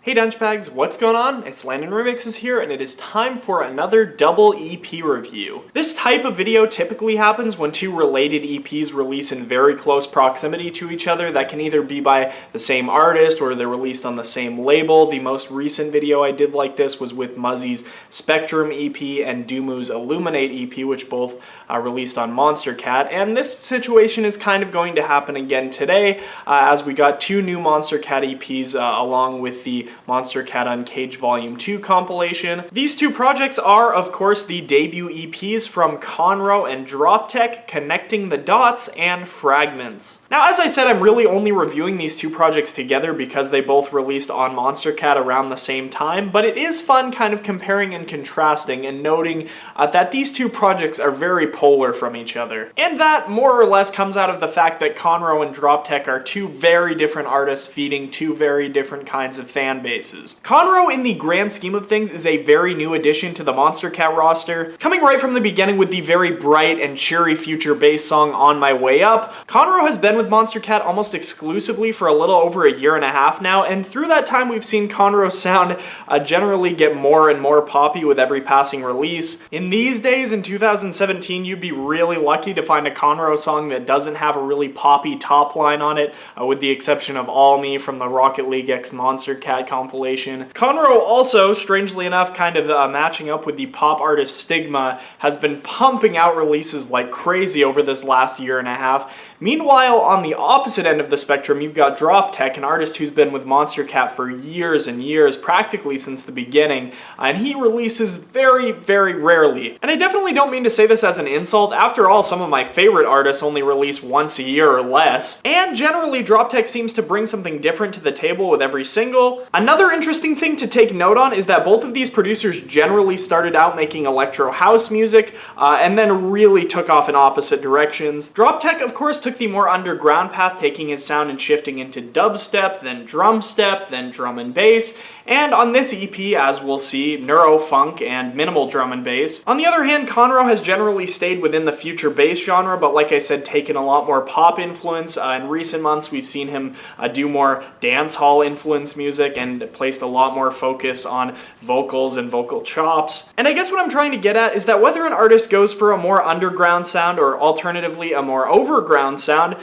Hey Dunchbags, what's going on? It's Landon Remixes here, and it is time for another double EP review. This type of video typically happens when two related EPs release in very close proximity to each other. That can either be by the same artist or they're released on the same label. The most recent video I did like this was with Muzzy's Spectrum EP and Dumu's Illuminate EP, which both released on Monstercat. And this situation is kind of going to happen again today, as we got two new Monstercat EPs along with the Monstercat Uncaged Volume 2 compilation. These two projects are, of course, the debut EPs from Conro and Droptek, Connecting the Dots and Fragments. Now, as I said, I'm really only reviewing these two projects together because they both released on Monstercat around the same time, but it is fun kind of comparing and contrasting and noting that these two projects are very polar from each other. And that more or less comes out of the fact that Conro and Droptek are two very different artists feeding two very different kinds of fan bases. Conro, in the grand scheme of things, is a very new addition to the Monstercat roster. Coming right from the beginning with the very bright and cheery future bass song On My Way Up, Conro has been with Monstercat almost exclusively for a little over a year and a half now, and through that time we've seen Conro's sound generally get more and more poppy with every passing release. In these days, in 2017, you'd be really lucky to find a Conro song that doesn't have a really poppy top line on it, with the exception of All Me from the Rocket League X Monstercat compilation. Conro also, strangely enough, kind of matching up with the pop artist Stigma, has been pumping out releases like crazy over this last year and a half. Meanwhile, on the opposite end of the spectrum, you've got Droptek, an artist who's been with Monstercat for years and years, practically since the beginning, and he releases very, very rarely. And I definitely don't mean to say this as an insult. After all, some of my favorite artists only release once a year or less, and generally Droptek seems to bring something different to the table with every single. Another interesting thing to take note on is that both of these producers generally started out making electro house music, and then really took off in opposite directions. Droptek, of course, took the more underground path, taking his sound and shifting into dubstep, then drumstep, then drum and bass, and on this EP, as we'll see, neurofunk and minimal drum and bass. On the other hand, Conro has generally stayed within the future bass genre, but like I said, taken a lot more pop influence. In recent months, we've seen him do more dancehall influence music and placed a lot more focus on vocals and vocal chops. And I guess what I'm trying to get at is that whether an artist goes for a more underground sound or alternatively a more overground sound,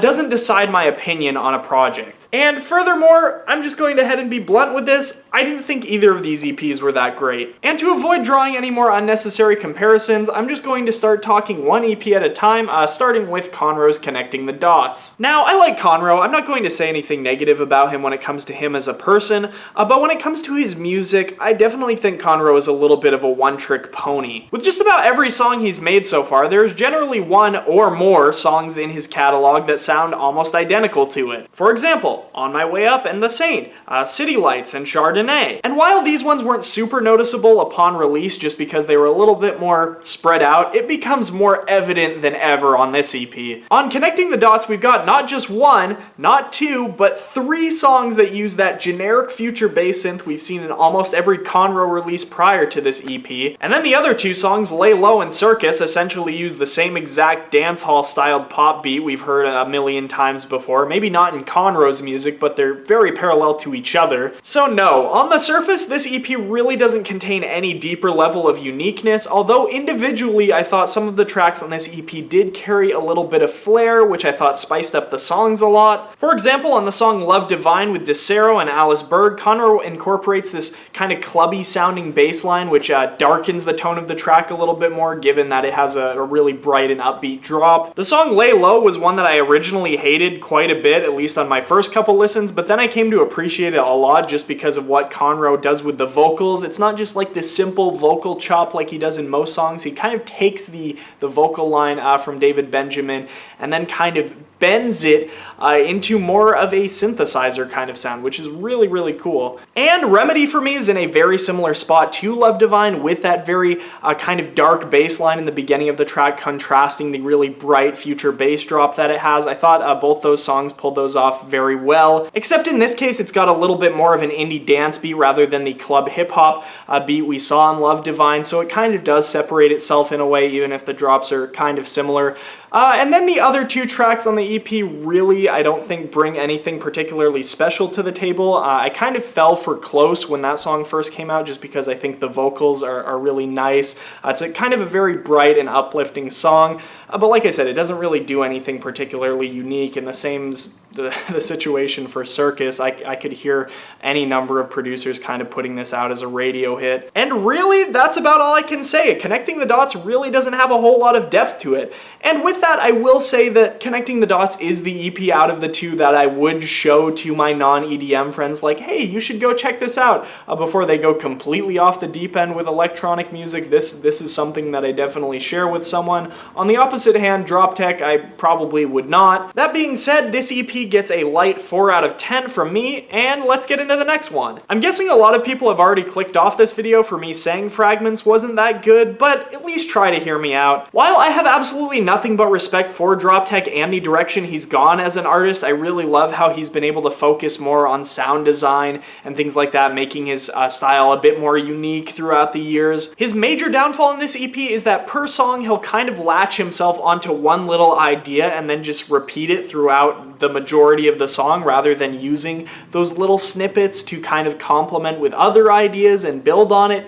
doesn't decide my opinion on a project. And furthermore, I'm just going to head and be blunt with this, I didn't think either of these EPs were that great. And to avoid drawing any more unnecessary comparisons, I'm just going to start talking one EP at a time, starting with Conro's Connecting the Dots. Now, I like Conro. I'm not going to say anything negative about him when it comes to him as a person, but when it comes to his music, I definitely think Conro is a little bit of a one-trick pony. With just about every song he's made so far, there's generally one or more songs in his catalog that sound almost identical to it. For example, On My Way Up and The Saint, City Lights and Chardonnay. And while these ones weren't super noticeable upon release just because they were a little bit more spread out, it becomes more evident than ever on this EP. On Connecting the Dots, we've got not just one, not two, but three songs that use that generic future bass synth we've seen in almost every Conro release prior to this EP. And then the other two songs, Lay Low and Circus, essentially use the same exact dancehall styled pop beat we've heard a million times before. Maybe not in Conro's music, but they're very parallel to each other. So no, on the surface, this EP really doesn't contain any deeper level of uniqueness, although individually I thought some of the tracks on this EP did carry a little bit of flair, which I thought spiced up the songs a lot. For example, on the song Love Divine with Desero and Alice Berg, Conro incorporates this kind of clubby sounding bass line, which darkens the tone of the track a little bit more, given that it has a really bright and upbeat drop. The song Lay Low was one that I originally hated quite a bit, at least on my first couple listens, but then I came to appreciate it a lot just because of what Conro does with the vocals. It's not just like this simple vocal chop like he does in most songs. He kind of takes the vocal line from David Benjamin and then kind of bends it into more of a synthesizer kind of sound, which is really, really cool. And Remedy for me is in a very similar spot to Love Divine, with that very kind of dark bass line in the beginning of the track contrasting the really bright future bass drop that it has. I thought both those songs pulled those off very well, except in this case it's got a little bit more of an indie dance beat rather than the club hip-hop beat we saw in Love Divine, so it kind of does separate itself in a way, even if the drops are kind of similar. And then the other two tracks on the EP really, I don't think, bring anything particularly special to the table. I kind of fell for Close when that song first came out just because I think the vocals are really nice. It's kind of a very bright and uplifting song, but like I said, it doesn't really do anything particularly unique. And the same's the situation for Circus. I could hear any number of producers kind of putting this out as a radio hit. And really, that's about all I can say. Connecting the Dots really doesn't have a whole lot of depth to it. And with that, I will say that Connecting the Dots is the EP out of the two that I would show to my non-EDM friends, like, hey, you should go check this out, before they go completely off the deep end with electronic music. This is something that I definitely share with someone. On the opposite hand, Droptek, I probably would not. That being said, this EP gets a light 4 out of 10 from me, and let's get into the next one. I'm guessing a lot of people have already clicked off this video for me saying Fragments wasn't that good, but at least try to hear me out. While I have absolutely nothing but respect for Droptek and the direction he's gone as an artist, I really love how he's been able to focus more on sound design and things like that, making his style a bit more unique throughout the years. His major downfall in this EP is that per song he'll kind of latch himself onto one little idea and then just repeat it throughout the majority of the song rather than using those little snippets to kind of complement with other ideas and build on it.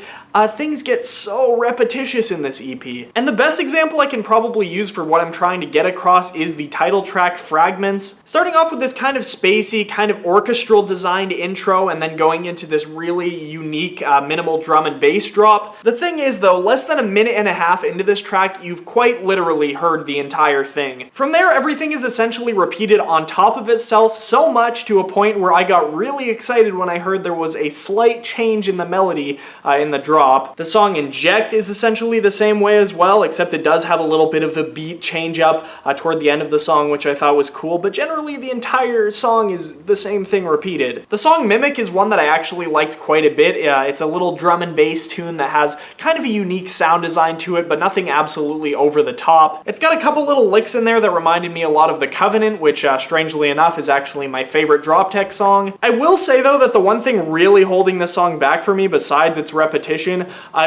Things get so repetitious in this EP. And the best example I can probably use for what I'm trying to get across is the title track Fragments. Starting off with this kind of spacey, kind of orchestral designed intro and then going into this really unique minimal drum and bass drop. The thing is though, less than a minute and a half into this track, you've quite literally heard the entire thing. From there, everything is essentially repeated on top of itself so much to a point where I got really excited when I heard there was a slight change in the melody in the drop. The song Inject is essentially the same way as well, except it does have a little bit of a beat change up toward the end of the song, which I thought was cool, but generally the entire song is the same thing repeated. The song Mimic is one that I actually liked quite a bit. It's a little drum and bass tune that has kind of a unique sound design to it, but nothing absolutely over the top. It's got a couple little licks in there that reminded me a lot of The Covenant, which strangely enough is actually my favorite Droptek song. I will say though that the one thing really holding this song back for me, besides its repetition,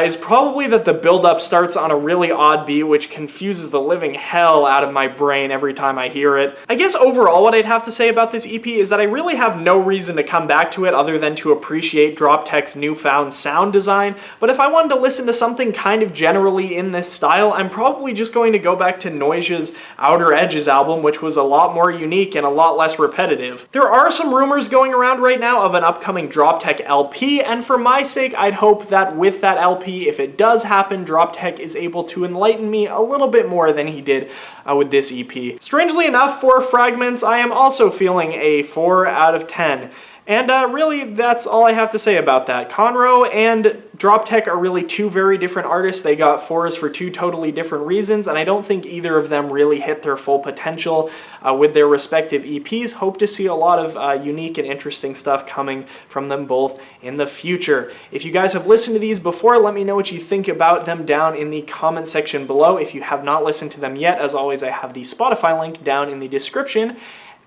is probably that the build-up starts on a really odd beat, which confuses the living hell out of my brain every time I hear it. I guess overall what I'd have to say about this EP is that I really have no reason to come back to it other than to appreciate Droptek's newfound sound design, but if I wanted to listen to something kind of generally in this style, I'm probably just going to go back to Noise's Outer Edges album, which was a lot more unique and a lot less repetitive. There are some rumors going around right now of an upcoming Droptek LP, and for my sake, I'd hope that with that LP, if it does happen, Droptek is able to enlighten me a little bit more than he did with this EP. Strangely enough, for Fragments, I am also feeling a 4 out of 10. And really, that's all I have to say about that. Conro and Droptek are really two very different artists. They got 4s for two totally different reasons, and I don't think either of them really hit their full potential with their respective EPs. Hope to see a lot of unique and interesting stuff coming from them both in the future. If you guys have listened to these before, let me know what you think about them down in the comment section below. If you have not listened to them yet, as always, I have the Spotify link down in the description.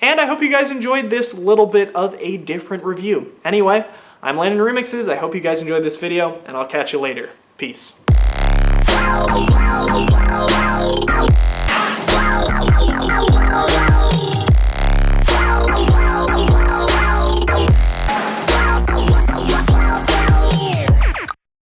And I hope you guys enjoyed this little bit of a different review. Anyway, I'm Landon Remixes. I hope you guys enjoyed this video, and I'll catch you later. Peace.